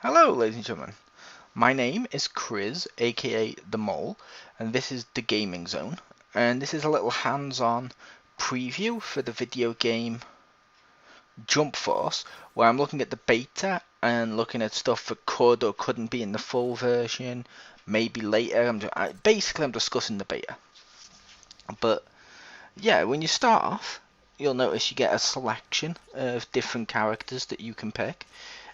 Hello, ladies and gentlemen. My name is Chriz, aka The Mole, and this is the Gaming Zone. And this is a little hands-on preview for the video game Jump Force, where I'm looking at the beta and looking at stuff that could or couldn't be in the full version, maybe later. Basically, I'm discussing the beta. But yeah, when you start off, you'll notice you get a selection of different characters that you can pick.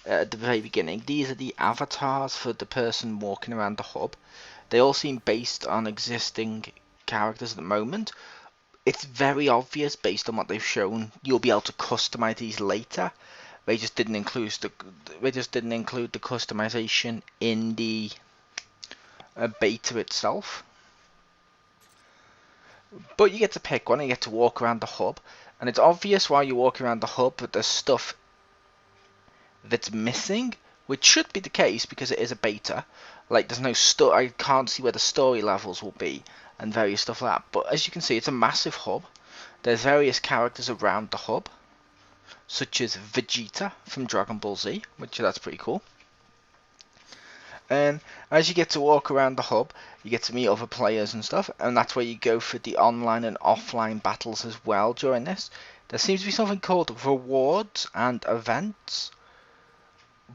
At the very beginning, these are the avatars for the person walking around the hub. They all seem based on existing characters at the moment. It's very obvious based on what they've shown. You'll be able to customize these later. They just didn't include the customization in the beta itself. But you get to pick one and you get to walk around the hub. And it's obvious while you walk around the hub that there's stuff that's missing, which should be the case because it is a beta. Like, there's no I can't see where the story levels will be and various stuff like that. But as you can see, it's a massive hub. There's various characters around the hub, such as Vegeta from Dragon Ball Z, which that's pretty cool. And as you get to walk around the hub, you get to meet other players and stuff, and that's where you go for the online and offline battles as well during this. There seems to be something called rewards and events,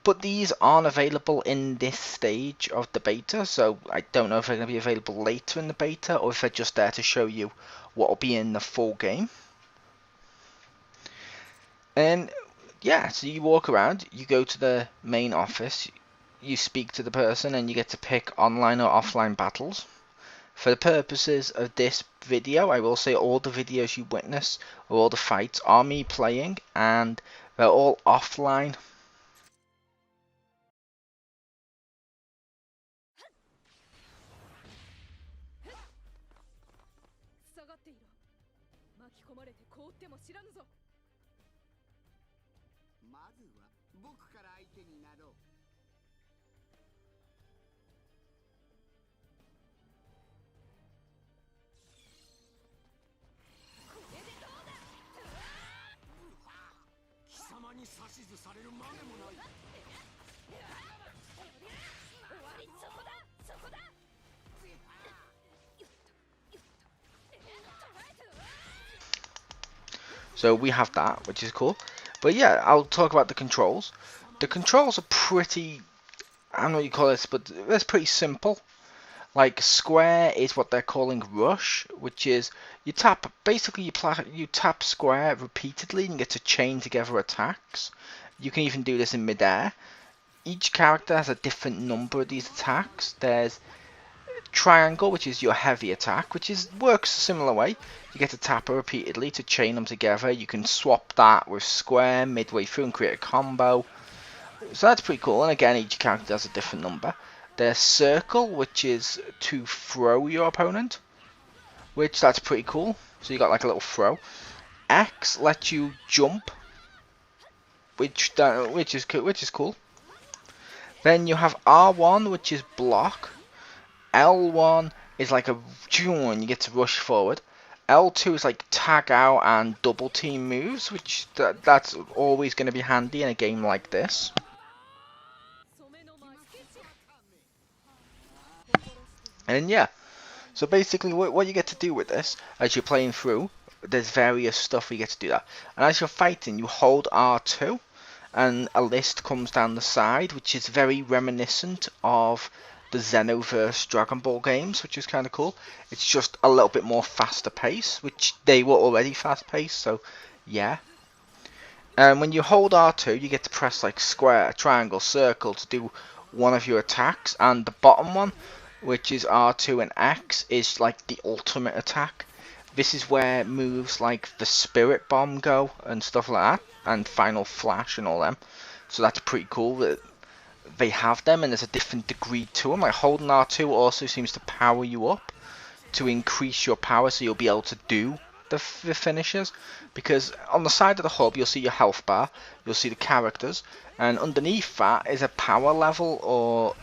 but these aren't available in this stage of the beta, so I don't know if they're going to be available later in the beta or if they're just there to show you what will be in the full game. And yeah, so you walk around, you go to the main office, you speak to the person, and you get to pick online or offline battles. For the purposes of this video, I will say all the videos you witness or all the fights are me playing, and they're all offline. So we have that, which is cool. But yeah, I'll talk about the controls. The controls are pretty, I don't know what you call this, but that's pretty simple. Like, square is what they're calling rush, which is you tap, basically you tap square repeatedly and you get to chain together attacks. You can even do this in midair. Each character has a different number of these attacks. There's triangle, which is your heavy attack, which works a similar way. You get to tap it repeatedly to chain them together. You can swap that with square midway through and create a combo. So that's pretty cool. And again, each character has a different number. There's circle, which is to throw your opponent, which that's pretty cool. So you got like a little throw. X lets you jump, which is cool. Then you have R1, which is block. L1 is like a you get to rush forward. L2 is like tag out and double team moves, which that's always going to be handy in a game like this. And yeah, so basically what you get to do with this as you're playing through, there's various stuff you get to do that. And as you're fighting, you hold R2 and a list comes down the side, which is very reminiscent of the Xenoverse Dragon Ball games, which is kind of cool. It's just a little bit more faster pace, which they were already fast paced, so yeah. And when you hold R2, you get to press like square, triangle, circle to do one of your attacks, and the bottom one, which is R2 and X, is like the ultimate attack. This is where moves like the Spirit Bomb go and stuff like that, and Final Flash and all them. So that's pretty cool that they have them, and there's a different degree to them. Like holding R2 also seems to power you up to increase your power, so you'll be able to do the finishes. Because on the side of the hub, you'll see your health bar, you'll see the characters, and underneath that is a power level, or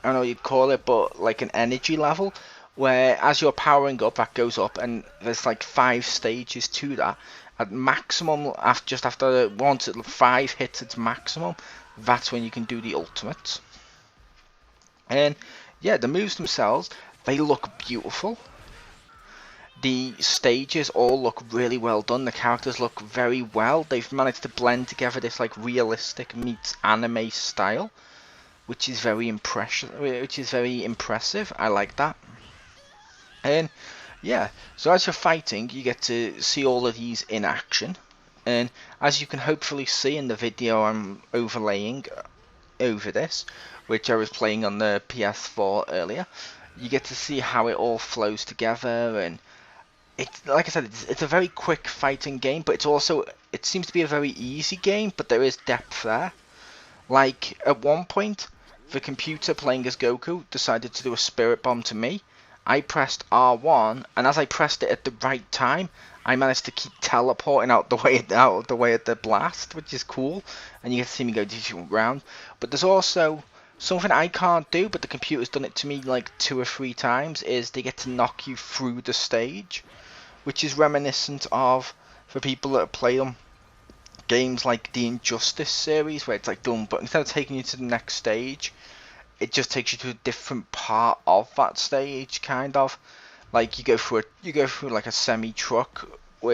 I don't know what you'd call it, but like an energy level, where as you're powering up, that goes up, and there's like 5 stages to that. At maximum, after just after once 5 hits its maximum, that's when you can do the ultimates. And yeah, the moves themselves, they look beautiful. The stages all look really well done. The characters look very well. They've managed to blend together this like realistic meets anime style, which is very impressive. I like that. And yeah, so as you're fighting, you get to see all of these in action. And as you can hopefully see in the video I'm overlaying over this, which I was playing on the PS4 earlier, you get to see how it all flows together. And it's like I said, it's a very quick fighting game, but it seems to be a very easy game, but there is depth there. Like at one point, the computer playing as Goku decided to do a spirit bomb to me. I pressed R1, and as I pressed it at the right time, I managed to keep teleporting out the way of the blast, which is cool. And you get to see me go around. But there's also something I can't do, but the computer's done it to me like 2 or 3 times. Is they get to knock you through the stage, which is reminiscent of, for people that play them, games like the Injustice series, where it's like done, but instead of taking you to the next stage, it just takes you to a different part of that stage, kind of. Like you go through like a semi truck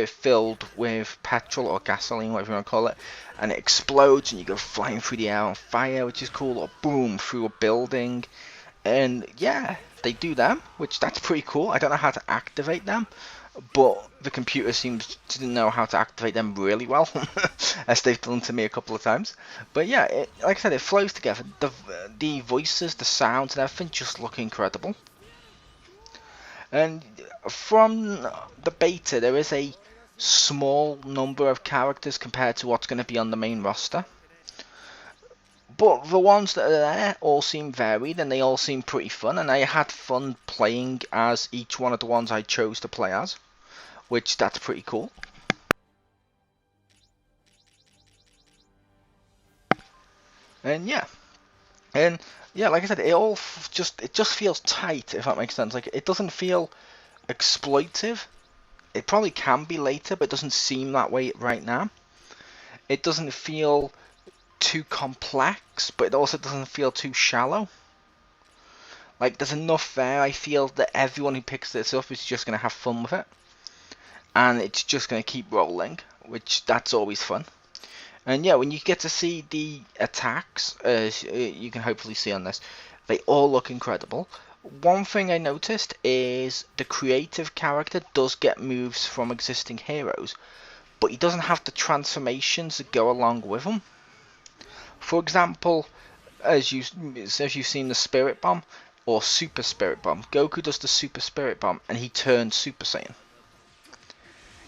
filled with petrol or gasoline, whatever you want to call it, and it explodes and you go flying through the air on fire, which is cool, or boom through a building. And yeah, they do them, which that's pretty cool. I don't know how to activate them, but the computer seems to know how to activate them really well, as they've done to me a couple of times. But yeah, like I said, it flows together. The voices, the sounds, and everything just look incredible. And from the beta, there is a small number of characters compared to what's going to be on the main roster. But the ones that are there all seem varied, and they all seem pretty fun, and I had fun playing as each one of the ones I chose to play as, which that's pretty cool. And yeah, like I said, it just feels tight, if that makes sense. Like it doesn't feel exploitive. It probably can be later, but it doesn't seem that way right now. It doesn't feel too complex, but it also doesn't feel too shallow. Like there's enough there. I feel that everyone who picks this up is just going to have fun with it, and it's just going to keep rolling, which that's always fun. And yeah, when you get to see the attacks, as you can hopefully see on this, they all look incredible. One thing I noticed is the creative character does get moves from existing heroes, but he doesn't have the transformations that go along with them. For example, as you've seen the Spirit Bomb or Super Spirit Bomb, Goku does the Super Spirit Bomb and he turns Super Saiyan.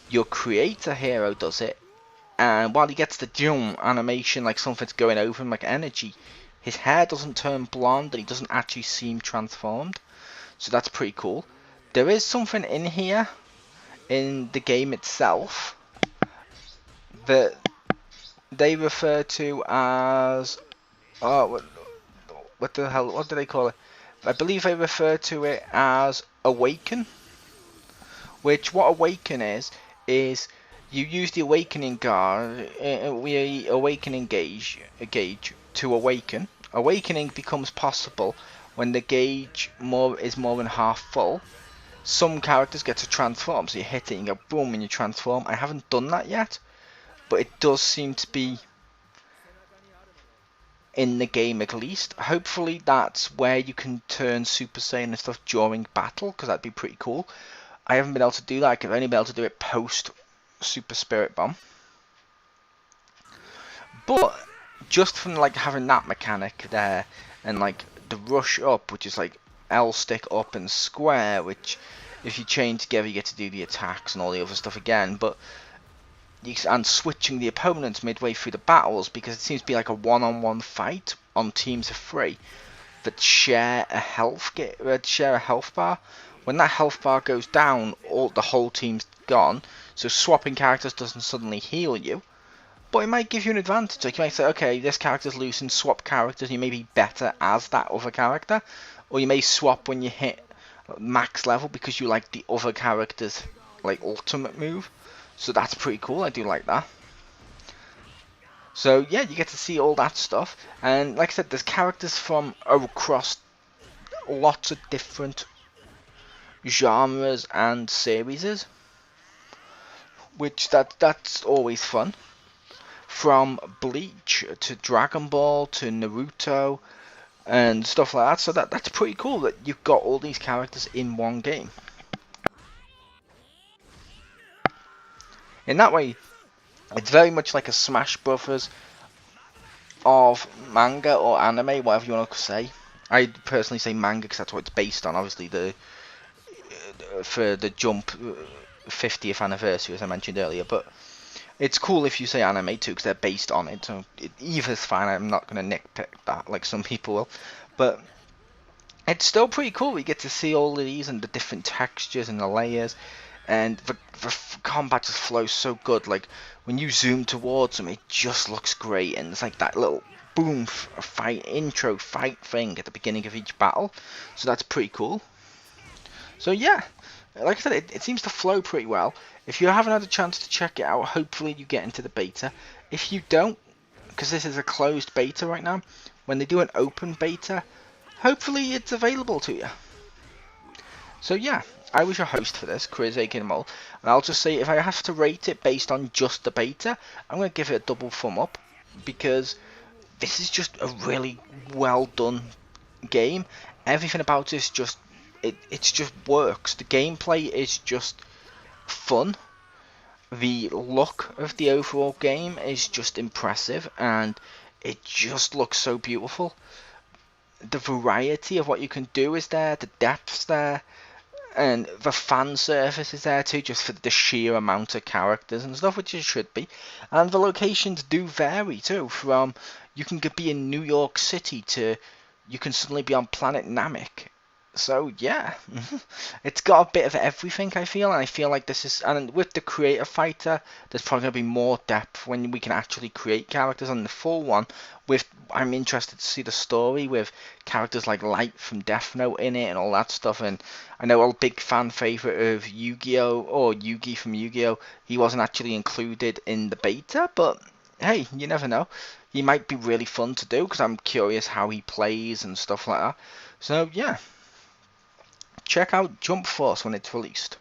Your creator hero does it, and while he gets the Jum animation like something's going over him like energy, his hair doesn't turn blonde and he doesn't actually seem transformed. So that's pretty cool. There is something in here, in the game itself, that they refer to as... Oh, what the hell? What do they call it? I believe they refer to it as Awaken. Which, what Awaken is you use the Awakening guard, Awakening gauge to awaken. Awakening becomes possible when the gauge is more than half full. Some characters get to transform, so you hit it and you go boom and you transform. I haven't done that yet, but it does seem to be in the game at least. Hopefully that's where you can turn Super Saiyan and stuff during battle, because that'd be pretty cool. I haven't been able to do that. I've only been able to do it post Super Spirit Bomb. But just from like having that mechanic there, and like the rush up, which is like L stick up and square, which if you chain together you get to do the attacks and all the other stuff again, but and switching the opponents midway through the battles, because it seems to be like a one-on-one fight on teams of 3 that share a health bar. When that health bar goes down, the whole team's gone. So swapping characters doesn't suddenly heal you, but it might give you an advantage. Like you might say, okay, this character's loose, and swap characters. You may be better as that other character, or you may swap when you hit max level because you like the other character's like ultimate move. So that's pretty cool. I do like that. So yeah, you get to see all that stuff, and like I said, there's characters from across lots of different genres and series, which that's always fun. From Bleach to Dragon Ball to Naruto and stuff like that. So that's pretty cool that you've got all these characters in one game. In that way, it's very much like a Smash Brothers of manga or anime, whatever you want to say. I personally say manga because that's what it's based on. Obviously, the for the Jump 50th anniversary, as I mentioned earlier. But it's cool if you say anime too, because they're based on it. So either's fine. I'm not going to nitpick that like some people will. But it's still pretty cool. We get to see all of these and the different textures and the layers. And the combat just flows so good. Like when you zoom towards them, it just looks great. And it's like that little boom fight intro fight thing at the beginning of each battle. So that's pretty cool. So yeah, like I said, it seems to flow pretty well. If you haven't had a chance to check it out, hopefully you get into the beta. If you don't, because this is a closed beta right now, when they do an open beta, hopefully it's available to you. So yeah, I was your host for this, Chriz and I'll just say if I have to rate it based on just the beta, I'm going to give it a double thumb up, because this is just a really well done game. Everything about it just it just works. The gameplay is just fun. The look of the overall game is just impressive, and it just looks so beautiful. The variety of what you can do is there, the depth's there, and the fan service is there too, just for the sheer amount of characters and stuff, which it should be. And the locations do vary too, from you can be in New York City to you can suddenly be on planet Namek. So yeah, it's got a bit of everything, I feel, and I feel like this is, and with the creative fighter, there's probably going to be more depth when we can actually create characters. On the full one, with I'm interested to see the story with characters like Light from Death Note in it and all that stuff. And I know a big fan favorite of Yu-Gi-Oh! Or Yugi from Yu-Gi-Oh! He wasn't actually included in the beta, but hey, you never know. He might be really fun to do, because I'm curious how he plays and stuff like that. So yeah, check out Jump Force when it's released.